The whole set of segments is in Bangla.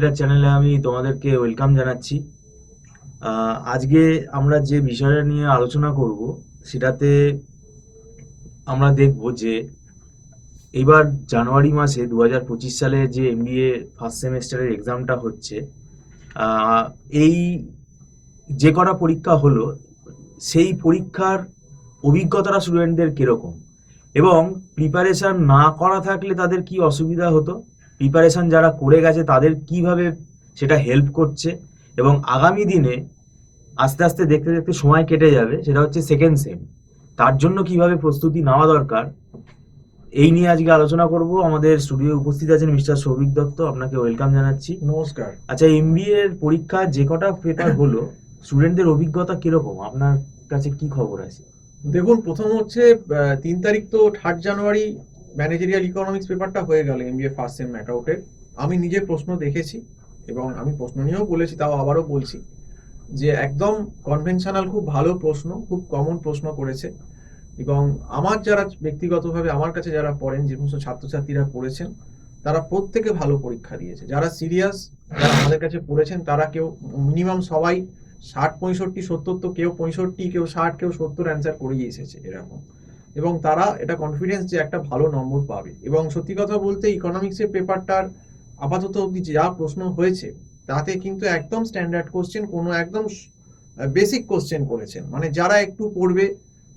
এডুকেটার চ্যানেলে আমি তোমাদেরকে ওয়েলকাম জানাচ্ছি। আজকে আমরা যে বিষয়টা নিয়ে আলোচনা করব সেটাতে আমরা দেখব যে এবার জানুয়ারি মাসে 2025 সালে যে এমবিএ ফার্স্ট সেমেস্টারের এক্সামটা হচ্ছে, আহ, এই যে কটা পরীক্ষা হলো সেই পরীক্ষার অভিজ্ঞতাটা স্টুডেন্টদের কিরকম, এবং প্রিপারেশন না করা থাকলে তাদের কি অসুবিধা হতো, প্রিপারেশন যারা করে গেছে তাদের কিভাবে সেটা হেল্প করছে, এবং আগামী দিনে আস্তে আস্তে দেখতে দেখতে সময় কেটে যাবে, সেটা হচ্ছে সেকেন্ড সেম, তার জন্য কিভাবে প্রস্তুতি নেওয়া দরকার, এই নিয়ে আজকে আলোচনা করব। আমাদের স্টুডিও উপস্থিত আছেন মিস্টার সৌভিক দত্ত, আপনাকে ওয়েলকাম জানাচ্ছি। নমস্কার। আচ্ছা, এমবিএ এর পরীক্ষা যে কটা পেপার হলো স্টুডেন্টদের অভিজ্ঞতা কিরকম, আপনার কাছে কি খবর আছে? দেখুন, প্রথম হচ্ছে 3 তারিখ তো 3 জানুয়ারি ম্যানেজেরিয়াল ইকোনমিক্স পেপারটা হয়ে গেল এমবিএ ফার্স্ট সেম ম্যাকাউটের। আমি নিজে প্রশ্ন দেখেছি এবং আমি প্রশ্ন নিয়েও বলেছি, তাও আবারও বলছি যে একদম কনভেনশনাল, খুব ভালো প্রশ্ন, খুব কমন প্রশ্ন করেছে। এবং আমার যারা ব্যক্তিগতভাবে আমার কাছে যারা পড়েন, যে সমস্ত ছাত্রছাত্রীরা পড়েছেন, তারা প্রত্যেকে ভালো পরীক্ষা দিয়েছে। যারা সিরিয়াস, যারা আমাদের কাছে পড়েছেন, তারা কেউ মিনিমাম সবাই 60, 65, 70, তো কেউ 65, কেউ 60, কেউ 70 অ্যান্সার করেই এসেছে এরকম। এবং তারা এটা কনফিডেন্স যে একটা ভালো নম্বর পাবে। এবং সত্যি কথা বলতে ইকোনমিক্সের পেপারটার আপাতত অবধি যা প্রশ্ন হয়েছে তাতে কিন্তু একদম স্ট্যান্ডার্ড কোশ্চেন, কোনো একদম বেসিক কোশ্চেন করেছেন। মানে যারা একটু পড়বে,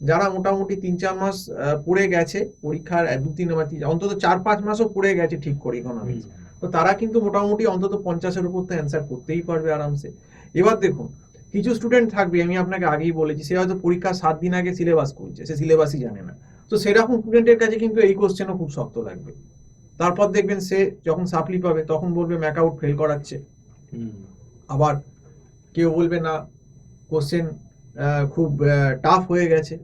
যারা মোটামুটি 3-4 মাস পড়ে গেছে, পরীক্ষার 2-3 মাস, অন্তত 4-5 মাসও পড়ে গেছে ঠিক করে ইকোনমিক্স, তো তারা কিন্তু মোটামুটি অন্তত 50-এর উপর তো অ্যান্সার করতেই পারবে আরামসে। এবার দেখুন, কিছু স্টুডেন্ট থাকবে, আমি আপনাকে আগেই বলেছি, সে হয়তো পরীক্ষার 7 দিন আগে সিলেবাস খুলছে, সে সিলেবাসই জানে না। তো সেরকম স্টুডেন্টের কাছে কিন্তু এই কোশ্চেনও খুব শক্ত লাগবে। তারপর দেখবেন সে যখন সাপ্লি পাবে তখন বলবে ম্যাকআউট ফেল করাচ্ছে। আবার কেউ বলবে না, কোশ্চেন খুব টাফ হয়ে গেছে।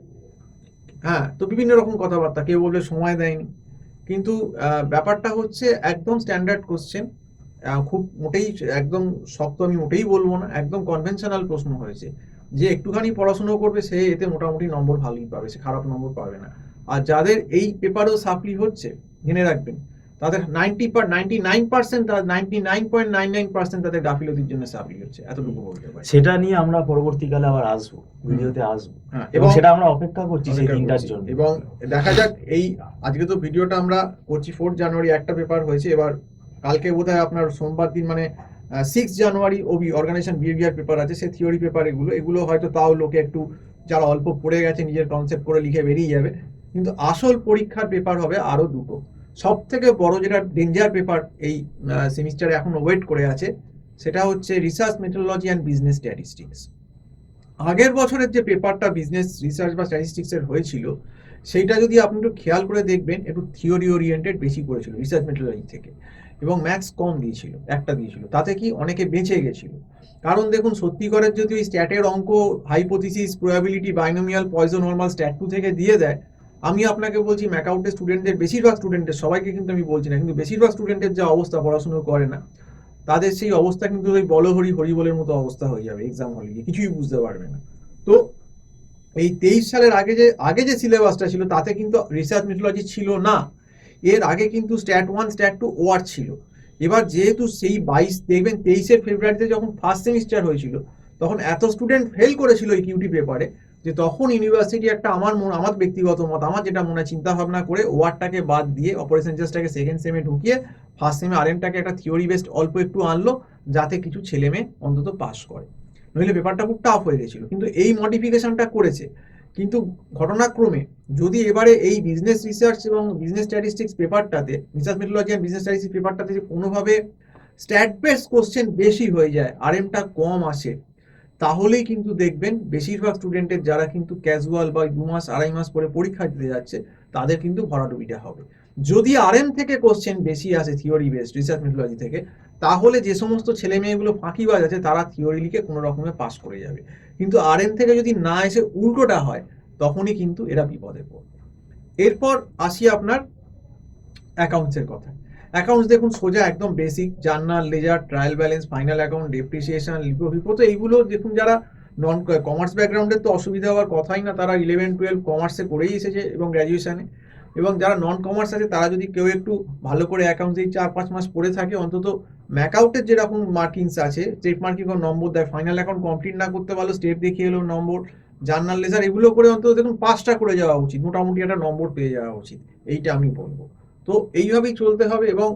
হ্যাঁ, তো বিভিন্ন রকম কথাবার্তা, কেউ বলবে সময় দেয়নি। কিন্তু ব্যাপারটা হচ্ছে একদম স্ট্যান্ডার্ড কোশ্চেন, খুব মোটেই একদম শক্ত আমি মোটেই বলবো না, একদম কনভেনশনাল প্রশ্ন হয়েছে। যে একটুখানি পড়াশুনো করবে সে এতে মোটামুটি নম্বর ভালোই পাবে, সে খারাপ নম্বর পাবে না। আর যাদের এই পেপারেও সাপ্লি হচ্ছে, জেনে রাখবেন, তাদের 99%, 99.99% তাদের গাফিলতির জন্য সাপ্লি হচ্ছে, এতটুকু বলতে পারি। সেটা নিয়ে আমরা পরবর্তীকালে আবার আসবো, ভিডিওতে আসবো, হ্যাঁ, এবং সেটা আমরা অপেক্ষা করছি সেই দিনটার জন্য। এবং দেখা যাক, এই আজকে তো ভিডিওটা আমরা করছি 4 জানুয়ারি, একটা পেপার হয়েছে। এবার কালকে বোধহয় আপনার সোমবার দিন, মানে 6 জানুয়ারি ওবি অর্গানাইজেশন বিহেভিয়ার পেপার আছে, সে থিওরি পেপার। এগুলো হয়তো তাও লোকে একটু, যারা অল্প পড়ে গেছে, নিজের কনসেপ্ট করে লিখে বেরিয়ে যাবে। কিন্তু আসল পরীক্ষার পেপার হবে আরো দুটো। সব থেকে বড় যেটা ডেঞ্জার পেপার এই সেমিস্টারে এখন ওয়েট করে আছে, সেটা হচ্ছে research methodology and business statistics. আগের বছরের যে পেপারটা বিজনেস রিসার্চ বা স্ট্যাটিস্টিক্সের হয়েছিল, সেইটা যদি আপনি একটু খেয়াল করে দেখবেন, একটু থিওরি ওরিয়েন্টেড বেশি করেছিল রিসার্চ মেথোডোলজি থেকে, এবং ম্যাথস কম দিয়েছিল, একটা দিয়েছিল। তাতে কি অনেকে বেঁচে গেছিল। কারণ দেখুন, সত্যিকারের যদি ওই স্ট্যাটের অঙ্ক, hypothesis, probability, binomial, poison, normal, stat 2 থেকে দিয়ে দেয়, আমি আপনাকে বলছি ম্যাকআউটের স্টুডেন্টদের, বেশিরভাগ স্টুডেন্টের, সবাইকে কিন্তু আমি বলছি না, কিন্তু বেশিরভাগ স্টুডেন্টের যা অবস্থা, পড়াশুনো করে না, তাদের সেই অবস্থা কিন্তু ওই বলহরি হরিবলের মতো অবস্থা হয়ে যাবে এক্সাম হলে গিয়ে, কিছুই বুঝতে পারবে না। তো এই 23 সালের আগে যে সিলেবাসটা ছিল, তাতে কিন্তু রিসার্চ মেথোডোলজি ছিল না। এর আগে কিন্তু স্ট্যাট 1, স্ট্যাট 2 ওয়ার ছিল। এবার যেহেতু সেই 22 দেখবেন 23-এর ফেব্রুয়ারিতে যখন ফার্স্ট সেমিস্টার হয়েছিল, তখন এত স্টুডেন্ট ফেল করেছিল এই কিউটি পেপারে, যে তখন ইউনিভার্সিটি একটা, আমার ব্যক্তিগত মত, আমার যেটা মনে চিন্তা ভাবনা করে, ওয়ারটাকে বাদ দিয়ে অপারেশন জাস্টটাকে সেকেন্ড সেমে ঢুকিয়ে ফার্স্ট সেমে আরএমটাকে একটা থিওরি বেসড অল্প একটু আনলো, যাতে কিছু ছেলে মেয়ে অন্তত পাস করে। নইলে পেপারটা খুব টাফ হয়ে গেছিল। কিন্তু এই মডিফিকেশনটা করেছে। কিন্তু ঘটনাক্রমে যদি এবারে এই বিজনেস রিসার্চ এবং বিজনেস স্ট্যাটিস্টিক্স পেপারটাতে, research methodology and business statistics পেপারটাতে যে কোনোভাবে স্ট্যাট বেসড কোশ্চেন বেশি হয়ে যায়, আরএমটা কম আসে, তাহলেই কিন্তু দেখবেন বেশিরভাগ স্টুডেন্টের, যারা কিন্তু ক্যাজুয়াল বা 2 মাস 2.5 মাস পরে পরীক্ষা দিতে যাচ্ছে, তাদের কিন্তু ভরাডুবিটা হবে। যদি আরএম থেকে কোশ্চেন বেশি আসে, থিওরি বেসড রিসার্চ মেথোডোলজি থেকে, তাহলে যে সমস্ত ছেলে মেয়েগুলো ফাঁকিবাজ আছে, তারা থিওরি লিখে কোনো রকমে পাস করে যাবে। কিন্তু আরএম থেকে যদি না এসে উল্টোটা হয়, তখনই কিন্তু এরা বিপদে পড়বে। এরপর আসি আপনার অ্যাকাউন্টসের কথা। অ্যাকাউন্টস দেখুন, সোজা একদম basic, journal, ledger, trial balance, final account, depreciation, LIFO FIFO, তো এইগুলো দেখুন, যারা নন কমার্স ব্যাকগ্রাউন্ডের তো অসুবিধা হওয়ার কথাই না, তারা 11-12 কমার্সে করেই এসেছে এবং গ্র্যাজুয়েশনে। এবং যারা নন কমার্স আছে তারা যদি কেউ একটু ভালো করে অ্যাকাউন্টস এই 4-5 মাস পড়ে থাকে, অন্তত ম্যাকআউটের যেরকম মার্কিংস আছে, স্টেট মার্কিং নম্বর দেয়, ফাইনাল অ্যাকাউন্ট কমপ্লিট না করতে পারলো স্টেট দেখিয়ে এলো নম্বর, জার্নাল লেজার এগুলো করে অন্তত দেখুন 5টা করে যাওয়া উচিত, মোটামুটি একটা নম্বর পেয়ে যাওয়া উচিত, এইটা আমি বলবো। তো এইভাবেই চলতে হবে। এবং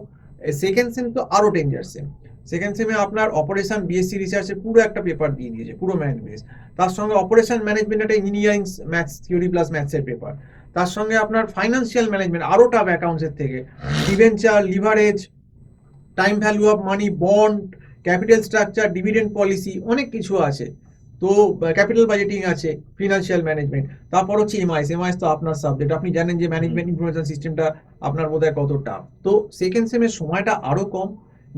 সেকেন্ড সেম তো আরো ডেঞ্জার সেম। সেকেন্ড সেমে আপনার অপারেশন বিএসসি রিসার্চের পুরো একটা পেপার দিয়ে দিয়েছে, পুরো ম্যাথ বেস। তার সঙ্গে অপারেশন ম্যানেজমেন্ট একটা ইঞ্জিনিয়ারিং ম্যাথস থিওরি প্লাস ম্যাথসের পেপার। তার সঙ্গে আপনার ফাইন্যান্সিয়াল ম্যানেজমেন্ট আরো টাফ অ্যাকাউন্টসের থেকে, debenture, leverage, time value of money, bond, capital structure, dividend policy, অনেক কিছু আছে। তো ক্যাপিটাল বাজেটিং আছে, ফিনান্সিয়াল ম্যানেজমেন্ট। তারপর হচ্ছে এমআইএস তো আপনার সাবজেক্ট, আপনি জানেন যে ম্যানেজমেন্ট ইনফরমেশন সিস্টেমটা আপনার বোধহয় কত টাফ। তো সেকেন্ড সেমের সময়টা আরো কম,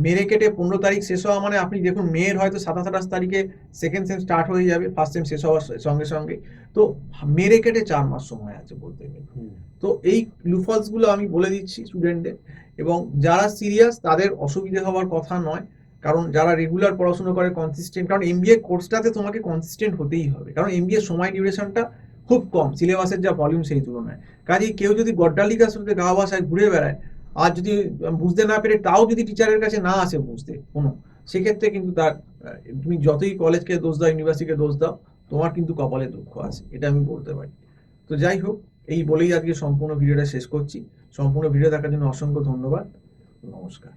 মেরে কেটে 15 তারিখ শেষ হওয়া মানে আপনি দেখুন মেয়ের হয়তো 27-28 তারিখে সেকেন্ড সেম স্টার্ট হয়ে যাবে, ফার্স্ট সেম শেষ হওয়ার সঙ্গে সঙ্গে। তো মেরে কেটে 4 মাস সময় আছে বলতে গেলে। তো এই লুফলস গুলো আমি বলে দিচ্ছি স্টুডেন্টদের, এবং যারা সিরিয়াস তাদের অসুবিধা হওয়ার কথা নয়, কারণ যারা রেগুলার পড়াশোনা করে কনসিস্টেন্ট, কারণ এমবিএ কোর্সটাতে তোমাকে কনসিস্টেন্ট হতেই হবে, কারণ এমবিএ সময় ডিউরেশনটা খুব কম সিলেবাসের যা ভলিউম সেই তুলনায়। কাজেই কেউ যদি গড্ডালিকার সাথে গা ভাষায় ঘুরে বেড়ায় আর যদি বুঝতে না পেরে তাও যদি টিচারের কাছে না আসে বুঝতে কোনো, সেক্ষেত্রে কিন্তু তার তুমি যতই কলেজকে দোষ দাও, ইউনিভার্সিটিকে দোষ দাও, তোমার কিন্তু কপালে দুঃখ আছে, এটা আমি বলতে পারি। তো যাই হোক, এই বলেই আজকে সম্পূর্ণ ভিডিওটা শেষ করছি। সম্পূর্ণ ভিডিও দেখার জন্য অসংখ্য ধন্যবাদ। নমস্কার।